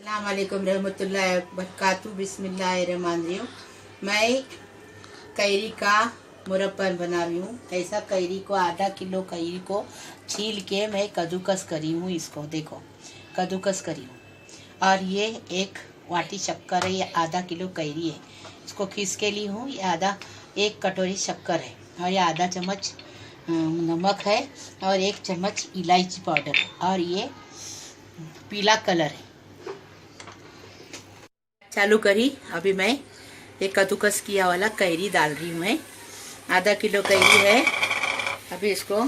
अस्सलाम वालेकुम रहमतुल्लाहि बरकातहू। बिस्मिल्लाहिर्रहमानिर्रहीम। मैं कैरी का मुरब्बा बना रही हूँ। ऐसा कैरी को आधा किलो कैरी को छील के मैं कद्दूकस करी हूँ। इसको देखो कद्दूकस करी हूँ। और ये एक वाटी शक्कर है। ये आधा किलो कैरी है, इसको खींच के ली हूँ। ये एक कटोरी शक्कर है और ये आधा चम्मच नमक है और 1 चम्मच इलायची पाउडर है और ये पीला कलर है। चालू करी। अभी मैं एक कद्दूकस किया वाला कैरी डाल रही हूँ। मैं आधा किलो कैरी है। अभी इसको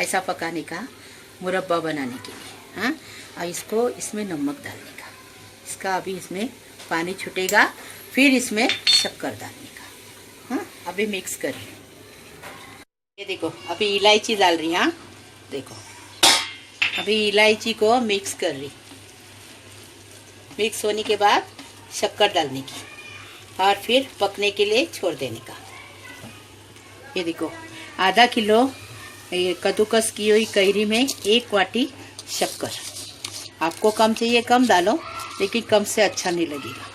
ऐसा पकाने का मुरब्बा बनाने के लिए। हाँ, और इसको इसमें नमक डालने का। इसका अभी इसमें पानी छूटेगा, फिर इसमें शक्कर डालने का। हाँ, अभी मिक्स कर रही हूँ। ये देखो अभी इलायची डाल रही। हाँ देखो अभी इलायची को मिक्स कर रही। मिक्स होने के बाद शक्कर डालने की और फिर पकने के लिए छोड़ देने का। ये देखो आधा किलो कद्दूकस की हुई कैरी में 1 वाटी शक्कर। आपको कम चाहिए कम डालो, लेकिन कम से अच्छा नहीं लगेगा।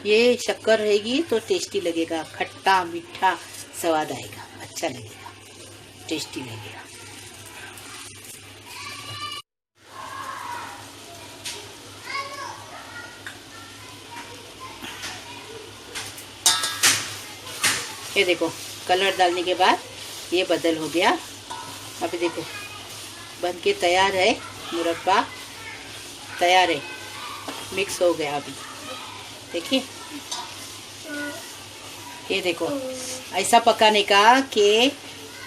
ये शक्कर रहेगी तो टेस्टी लगेगा, खट्टा मीठा स्वाद आएगा, अच्छा लगेगा, टेस्टी लगेगा। ये देखो कलर डालने के बाद ये बदल हो गया। अभी देखो बन के तैयार है, मुरब्बा तैयार है, मिक्स हो गया। अभी देखिए ये देखो ऐसा पकाने का कि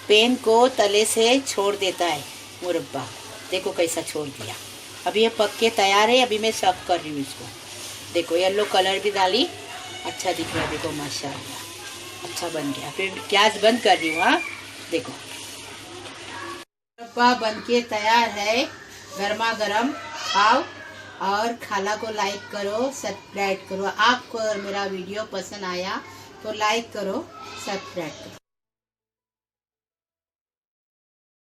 पेन को तले से छोड़ देता है मुरब्बा। देखो कैसा छोड़ दिया। अभी ये पक के तैयार है। अभी मैं सर्व कर रही हूँ इसको। देखो येलो कलर भी डाली, अच्छा दिख रहा है। देखो माशाल्लाह अच्छा बन गया। फिर गैस बंद कर रही हूँ। हाँ देखो मुरब्बा बन के तैयार है। गर्मा गर्म खाओ और खाला को लाइक करो, सब्सक्राइब करो। आपको अगर मेरा वीडियो पसंद आया तो लाइक करो, सब्सक्राइब करो।